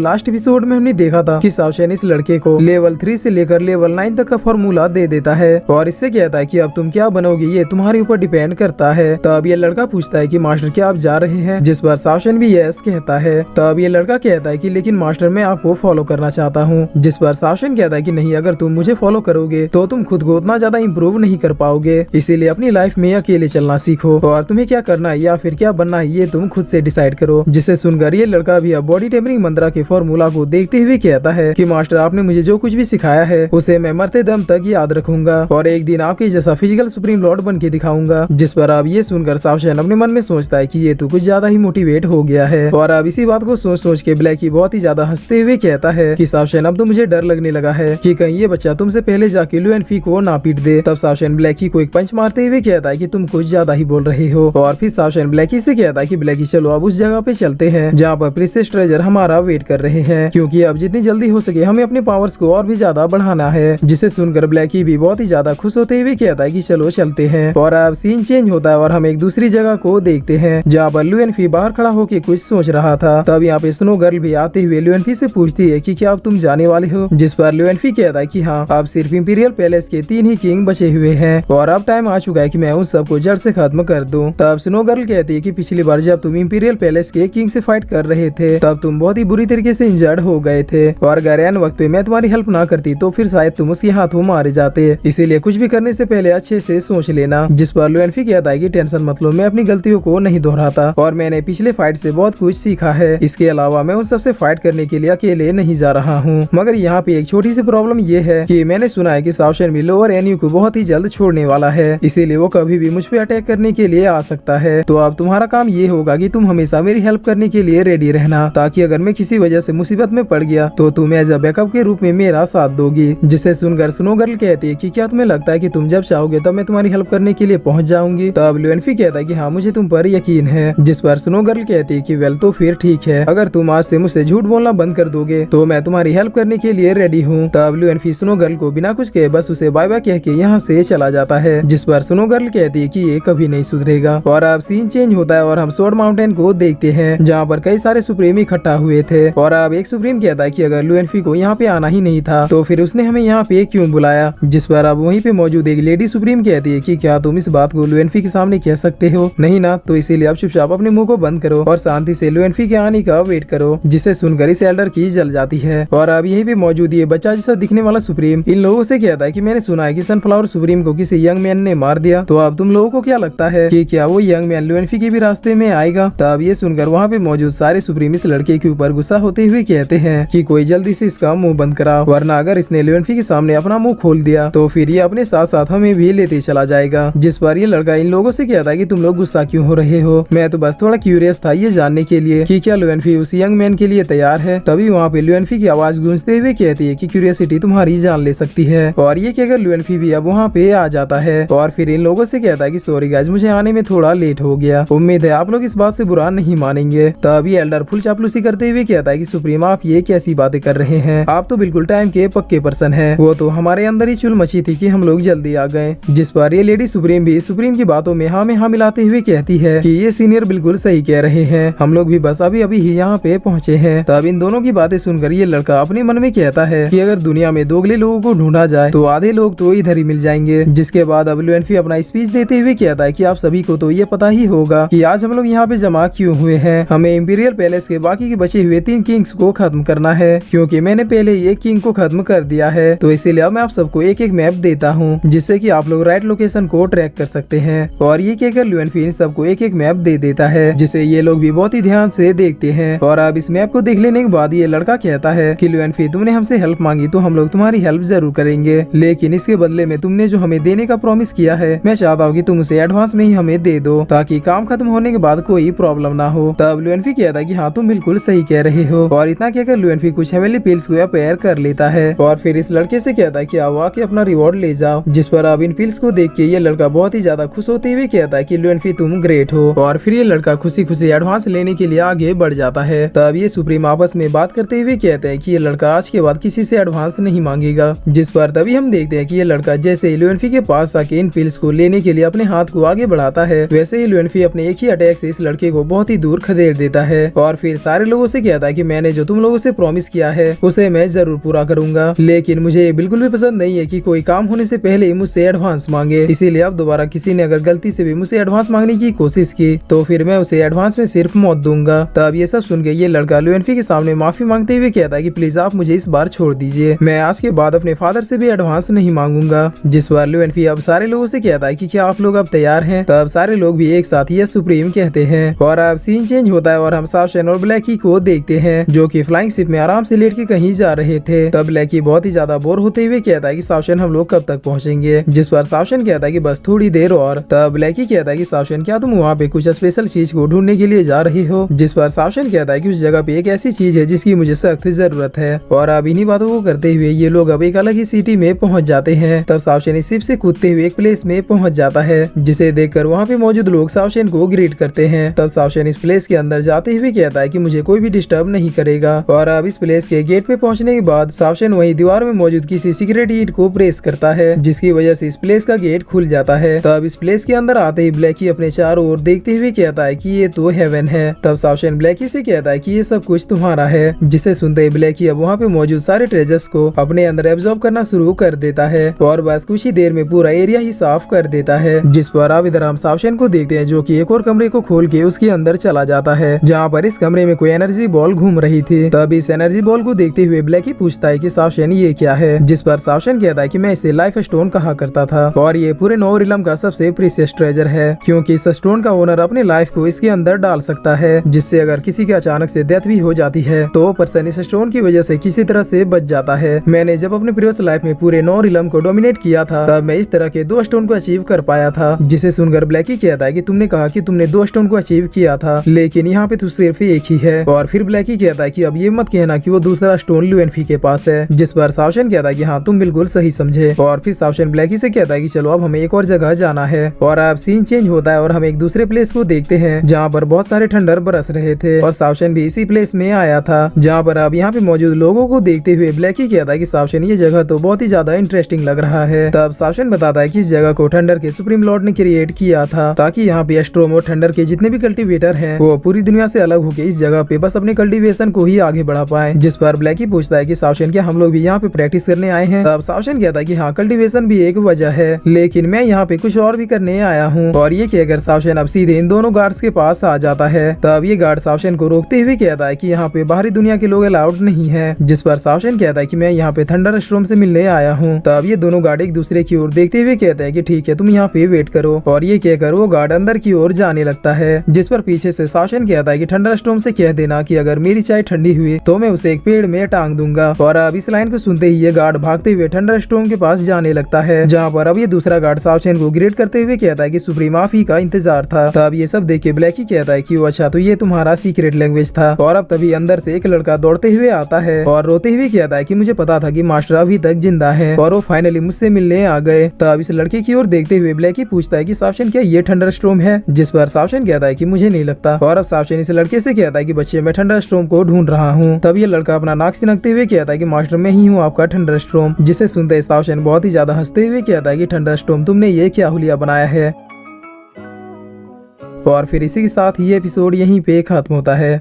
Last episode में हमने देखा था कि सावशेन इस लड़के को लेवल 3 से लेकर लेवल 9 तक का फॉर्मूला दे देता है और इससे कहता है कि अब तुम क्या बनोगे ये तुम्हारे ऊपर डिपेंड करता है। तब ये लड़का पूछता है कि मास्टर क्या आप जा रहे हैं, जिस पर सावशेन भी यस कहता है। तब ये लड़का कहता है कि लेकिन मास्टर मैं आपको फॉलो करना चाहता हूँ, जिस पर सावशेन कहता है कि नहीं, अगर तुम मुझे फॉलो करोगे तो तुम खुद को उतना ज्यादा इम्प्रूव नहीं कर पाओगे, इसीलिए अपनी लाइफ में अकेले चलना सीखो और तुम्हें क्या करना है या फिर क्या बनना है ये तुम खुद से डिसाइड करो। जिसे सुनकर ये लड़का भी अब बॉडी टेम्परिंग मंत्रा के फॉर्मूला को देखते हुए कहता है कि मास्टर आपने मुझे जो कुछ भी सिखाया है उसे मैं मरते दम तक याद रखूंगा और एक दिन आपके जैसा फिजिकल सुप्रीम लॉर्ड बन के दिखाऊंगा। जिस पर अब ये सुनकर सावशेन अपने मन में सोचता है कि ये तो कुछ ज्यादा ही मोटिवेट हो गया है और अब इसी बात को सोच सोच के ब्लैकी बहुत ही ज्यादा हंसते हुए कहता है कि सावशेन अब तो मुझे डर लगने लगा है कि कहीं ये बच्चा तुमसे पहले जाके लुएनफी को ना पीट दे। तब सावशेन ब्लैकी को एक पंच मारते हुए कहता है कि तुम कुछ ज्यादा ही बोल रहे हो और फिर सावशेन ब्लैकी से कहता है कि ब्लैकी चलो अब उस जगह पे चलते हैं जहाँ पर प्रिंसेस ट्रेजर हमारा वेट कर रहे हैं, क्योंकि अब जितनी जल्दी हो सके हमें अपने पावर्स को और भी ज्यादा बढ़ाना है। जिसे सुनकर ब्लैकी भी बहुत ही ज्यादा खुश होते हुए कहता है कि चलो चलते हैं। और अब सीन चेंज होता है और हम एक दूसरी जगह को देखते हैं जहाँ पर लुएनफी बाहर खड़ा होकर कुछ सोच रहा था। तब यहाँ पे स्नो गर्ल भी आते हुए लुएनफी से पूछती है कि क्या अब तुम जाने वाले हो, जिस पर लुएनफी कहता है कि हाँ, अब सिर्फ इंपीरियल पैलेस के 3 ही किंग बचे हुए हैं और अब टाइम आ चुका है कि मैं उन सबको जड़ से खत्म कर दूं। तब स्नो गर्ल कहती है कि पिछली बार जब तुम इंपीरियल पैलेस के किंग से फाइट कर रहे थे तब तुम बहुत ही बुरी तरीके से इंजर्ड हो गए थे और अगर एन वक्त पे मैं तुम्हारी हेल्प ना करती तो फिर शायद तुम उसके हाथों मारे जाते, इसीलिए कुछ भी करने से पहले अच्छे से सोच लेना। जिस पर लुएनफी कहता है कि टेंशन मत लो, मैं अपनी गलतियों को नहीं दोहराता और मैंने पिछले फाइट से बहुत कुछ सीखा है। इसके अलावा मैं उन सबसे फाइट करने के लिए अकेले नहीं जा रहा हूँ, मगर यहाँ पे एक छोटी सी प्रॉब्लम ये है कि मैंने सुना है कि सावशेन भी लोअर एनयू को बहुत ही जल्द छोड़ने वाला है, इसीलिए वो कभी भी मुझ पे अटैक करने के लिए आ सकता है। तो अब तुम्हारा काम ये होगा कि तुम हमेशा मेरी हेल्प करने के लिए रेडी रहना, ताकि अगर मैं किसी वजह से मुसीबत में पड़ गया तो तुम एज अ बैकअप के रूप में मेरा साथ दोगी। जिसे सुनकर स्नो गर्ल कहती है कि क्या तुम्हें लगता है कि तुम जब चाहोगे तब मैं तुम्हारी हेल्प करने के लिए पहुंच जाऊंगी। तब लुएनफी कहता है कि हाँ, मुझे तुम पर यकीन है। जिस पर स्नो गर्ल कहती है कि वेल तो फिर ठीक है, अगर तुम आज से मुझसे झूठ बोलना बंद कर दोगे तो मैं तुम्हारी हेल्प करने के लिए रेडी हूँ। तब लुएनफी स्नो गर्ल को बिना कुछ कहे बस उसे बाय बाय कह के यहाँ से चला जाता है। जिस पर स्नो गर्ल कहती है कि ये कभी नहीं सुधरेगा। और अब सीन चेंज होता है और हम स्वॉर्ड माउंटेन को देखते हैं जहाँ पर कई सारे सुप्रीम इकट्ठा हुए थे और अब एक सुप्रीम कहता है कि अगर लुएनफी को यहाँ पे आना ही नहीं था तो फिर उसने हमें यहाँ पे क्यों बुलाया। जिस पर अब वहीं पे मौजूद एक लेडी सुप्रीम कहती है कि क्या तुम इस बात को लुएनफी के सामने कह सकते हो? नहीं ना, तो इसीलिए अब चुपचाप अपने मुंह को बंद करो और शांति से लुएनफी के आने का वेट करो। जिसे सुनकर इस एल्डर की जल जाती है। और अब यहीं पे मौजूद ये बच्चा जैसा दिखने वाला सुप्रीम इन लोगों से कहता है कि मैंने सुना है कि सनफ्लावर सुप्रीम को किसी यंग मैन ने मार दिया, तो अब तुम लोगों को क्या लगता है कि क्या वो यंग मैन लुएनफी के भी रास्ते में आएगा? तब ये सुनकर वहाँ पे मौजूद सारे सुप्रीम इस लड़के के ऊपर गुस्सा होते हुए कहते हैं कि कोई जल्दी से इसका मुंह बंद करा, वरना अगर इसने लुएनफी के सामने अपना मुंह खोल दिया तो फिर ये अपने साथ साथ हमें भी लेते चला जाएगा। जिस पर ये लड़का इन लोगों से कहता है कि तुम लोग गुस्सा क्यों हो रहे हो, मैं तो बस थोड़ा क्यूरियस था ये जानने के लिए कि क्या लुएनफी उस यंग मैन के लिए तैयार है। तभी वहाँ पे लुएनफी की आवाज गूंजते हुए कहती है कि क्यूरियोसिटी तुम्हारी जान ले सकती है। और ये कहकर लुएनफी भी अब वहाँ पे आ जाता है और फिर इन लोगों से कहता है कि सॉरी गाइस, मुझे आने में थोड़ा लेट हो गया, उम्मीद है आप लोग इस बात से बुरा नहीं मानेंगे। तभी एल्डर फुल चापलूसी करते हुए कहता है कि सुप्रीम आप ये कैसी बातें कर रहे हैं, आप तो बिल्कुल टाइम के पक्के पर्सन हैं, वो तो हमारे अंदर ही चुल मची थी कि हम लोग जल्दी आ गए। जिस पर ये लेडी सुप्रीम भी सुप्रीम की बातों में हाँ मिलाते हुए कहती है कि ये सीनियर बिल्कुल सही कह रहे हैं, हम लोग भी बस अभी ही यहाँ पे पहुँचे हैं। तब इन दोनों की बातें सुनकर ये लड़का अपने मन में कहता है कि अगर दुनिया में दोगले लोगों को ढूंढा जाए तो आधे लोग तो इधर ही मिल जाएंगे। जिसके बाद अब लुएनफी अपना स्पीच देते हुए कहता है कि आप सभी को तो ये पता ही होगा कि आज हम लोग यहाँ पे जमा क्यों हुए हैं, हमें इंपीरियल पैलेस के बाकी के बचे हुए 3 किंग्स को खत्म करना है, क्योंकि मैंने पहले ये किंग को खत्म कर दिया है। तो इसीलिए अब मैं आप सबको एक एक मैप देता हूँ जिससे कि आप लोग राइट लोकेशन को ट्रैक कर सकते हैं। और ये कहकर लुएनफी इन सबको एक एक मैप दे देता है जिसे ये लोग भी बहुत ही ध्यान से देखते हैं। और अब इस मैप को देख लेने के बाद ये लड़का कहता है कि लुएनफी तुमने हमसे हेल्प मांगी तो हम लोग तुम्हारी हेल्प जरूर करेंगे, लेकिन इसके बदले में तुमने जो हमें देने का प्रॉमिस किया है मैं चाहता हूँ कि तुम उसे एडवांस में ही हमें दे दो ताकि काम खत्म होने के बाद कोई प्रॉब्लम ना हो। तब लुएनफी कहता है कि हाँ तुम बिल्कुल सही कह रहे हो। और इतना कहकर लुएनफी कुछ हेवनली पिल्स को अपेयर कर लेता है और फिर इस लड़के से कहता है कि आओ आके अपना रिवॉर्ड ले जाओ। जिस पर अब इन पिल्स को देख के ये लड़का बहुत ही ज्यादा खुश होते हुए कहता है कि लुएनफी तुम ग्रेट हो। और फिर ये लड़का खुशी खुशी एडवांस लेने के लिए आगे बढ़ जाता है। तब ये सुप्रीम आपस में बात करते हुए कहते हैं कि ये लड़का आज के बाद किसी से एडवांस नहीं मांगेगा। जिस पर तभी हम देखते हैं कि ये लड़का जैसे लुएनफी के पास आके इन पिल्स को लेने के लिए अपने हाथ को आगे बढ़ाता है, वैसे ही लुएनफी अपने एक ही अटैक से इस लड़के को बहुत ही दूर खदेड़ देता है। और फिर सारे लोगों से कहता है कि मैंने जो तुम लोगों से प्रॉमिस किया है उसे मैं जरूर पूरा करूंगा, लेकिन मुझे ये बिल्कुल भी पसंद नहीं है कि कोई काम होने से पहले ही मुझसे एडवांस मांगे। इसीलिए अब दोबारा किसी ने अगर गलती से भी मुझसे एडवांस मांगने की कोशिश की तो फिर मैं उसे एडवांस में सिर्फ मौत दूंगा। तब ये सब सुन के ये लड़का लुएनफी के सामने माफी मांगते हुए कहता है कि प्लीज आप मुझे इस बार छोड़ दीजिए, मैं आज के बाद अपने फादर से भी एडवांस नहीं मांगूंगा। जिस बार लुएनफी अब सारे लोगों से कहता है कि क्या आप लोग अब तैयार हैं, तब सारे लोग भी एक साथ यस सुप्रीम कहते हैं। और अब सीन चेंज होता है और हम सावशन और ब्लैकी को देखते हैं जो कि फ्लाइंग शिप में आराम से लेट के कहीं जा रहे थे। तब ब्लैकी बहुत ही ज्यादा बोर होते हुए कहता है कि सावशन हम लोग कब तक पहुंचेंगे, जिस पर सावशन कहता है कि बस थोड़ी देर और। तब ब्लैकी कहता है कि सावशन क्या तुम वहाँ पे कुछ स्पेशल चीज को ढूंढने के लिए जा रहे हो, जिस पर सावशन कहता है कि उस जगह पे एक ऐसी चीज है जिसकी मुझे सख्त जरूरत है। और अब इन्हीं बातों को करते हुए ये लोग अब एक अलग ही सिटी में पहुंच जाते हैं। तब सावशन इस शिप से कूदते हुए एक प्लेस में पहुंच जाता है, जिसे देखकर वहाँ पे मौजूद लोग सावशन को ग्रीट करते हैं। तब सावशन इस प्लेस के अंदर जाते हुए कहता है कि मुझे कोई भी डिस्टर्ब नहीं करेगा। और अब इस प्लेस के गेट पे पहुंचने के बाद सावशन वही दीवार में मौजूद किसी सीक्रेट ईंट को प्रेस करता है, जिसकी वजह से इस प्लेस का गेट खुल जाता है। तब इस प्लेस के अंदर आते ही ब्लैकी अपने चारों ओर देखते हुए कहता है कि ये तो हेवन है। तब सावशन ब्लैकी से कहता है कि ये सब कुछ तुम्हारा है, जिसे सुनते ही ब्लैकी अब वहाँ पे मौजूद सारे ट्रेजर्स को अपने अंदर एब्जॉर्ब करना शुरू कर देता है और बस कुछ ही देर में पूरा एरिया ही साफ कर देता है। जिस पर अब इधर हम सावशन को देखते हैं जो कि एक और कमरे को खोल के उसके अंदर चला जाता है, जहाँ पर इस कमरे में कोई एनर्जी बॉल घूम रही थी। तब इस एनर्जी बॉल को देखते हुए ब्लैकी पूछता है कि सावशन ये क्या है, जिस पर सावशन कहता है कि मैं इसे लाइफ स्टोन कहा करता था और ये पूरे नौ रिलम का सबसे प्रीशियस ट्रेजर है, क्योंकि इस स्टोन का ओनर अपने लाइफ को इसके अंदर डाल सकता है, जिससे अगर किसी के अचानक से डेथ भी हो जाती है तो वो पर्सन इस स्टोन की वजह से किसी तरह से बच जाता है। मैंने जब अपने प्रीवियस लाइफ में पूरे 9 रिलम को डोमिनेट किया था तब मैं इस तरह के 2 स्टोन को अचीव कर पाया था, जिसे सुनकर ब्लैकी कहता है कि तुमने कहा कि तुमने 2 स्टोन को अचीव किया था, लेकिन यहाँ पे तो सिर्फ एक ही है। और फिर ब्लैकी कहता है कि अब ये मत कहना कि वो दूसरा स्टोन लुएनफी के पास है, जिस पर सावशन कहता है कि हाँ तुम बिल्कुल सही समझे। और फिर सावशन ब्लैकी से कहता है कि चलो अब हमें एक और जगह जाना है। और अब सीन चेंज होता है और हम एक दूसरे प्लेस को देखते हैं जहाँ पर बहुत सारे ठंडर बरस रहे थे और सावशन भी इसी प्लेस में आया था, जहाँ पर अब यहाँ पे मौजूद लोगों को देखते हुए ब्लैकी कहता है कि सावशन ये जगह तो बहुत ही ज्यादा इंटरेस्टिंग लग रहा है। तब सावशन बताता है कि इस जगह को ठंडर के सुप्रीम लॉर्ड ने क्रिएट किया था ताकि यहाँ पे एस्ट्रोम और ठंडर के जितने भी कल्टीवेटर हैं वो पूरी दुनिया से अलग होकर इस जगह पे बस अपने कल्टीवेशन को ही आगे बढ़ा पाए। जिस पर ब्लैकी पूछता है कि सावशन क्या हम लोग भी यहाँ पे प्रैक्टिस करने आए हैं। तब सावशन कहता है कि हाँ कल्टीवेशन भी एक वजह है, लेकिन मैं यहाँ पे कुछ और भी करने आया हूँ। और ये कहकर सावशन अब सीधे इन दोनों गार्ड्स के पास आ जाता है। तब ये गार्ड सावशन को रोकते हुए कहता है कि यहाँ पे बाहरी दुनिया के लोग अलाउड नहीं है, जिस पर सावशन कहता है कि मैं यहाँ पे थंडर स्टॉर्म से मिलने आया हूँ। तब ये दोनों गार्ड एक दूसरे की ओर देखते हुए कहते हैं कि ठीक है तुम यहाँ पे वेट करो। और ये कहकर वो गार्ड अंदर की ओर जाने लगता है, जिस पर पीछे से सावशन कहता है कि थंडर स्टॉर्म से कह देना कि अगर मेरी चाय ठंडी हुई तो मैं उसे एक पेड़ में टांग दूंगा। और अब इस लाइन को सुनते ही ये गार्ड भागते हुए थंडर स्टॉर्म के पास जाने लगता है, जहाँ पर अब ये दूसरा गार्ड सावशन को ग्रेट करते हुए कहता है कि सुप्रीम आप ही का इंतजार था। तब ये सब देख के ब्लैकी कहता है कि अच्छा तो ये तुम्हारा सीक्रेट लैंग्वेज था। और अब तभी अंदर से एक लड़का दौड़ते हुए आता है और रोते हुए कहता है कि मुझे पता था कि मास्टर अभी तक जिंदा है और वो फाइनली मुझसे मिलने आ गए। तब इस लड़के की ओर देखते हुए ब्लैकी पूछता है कि सावशन क्या ये थंडर स्टॉर्म है, जिस पर सावशन कहता है कि मुझे नहीं लगता। और अब सावशन इस लड़के से कहता है कि बच्चे मैं थंडर स्टॉर्म को ढूंढ रहा हूँ। तब ये लड़का अपना नाक सिनकते हुए कहता है कि मास्टर मैं ही हूँ आपका थंडर स्टॉर्म, जिसे सुनते ही सावशन बहुत ही ज्यादा हंसते हुए कहता है कि थंडर स्टॉर्म तुमने ये क्या हुलिया बनाया है। और फिर इसी के साथ ये एपिसोड यहीं पे खत्म होता है।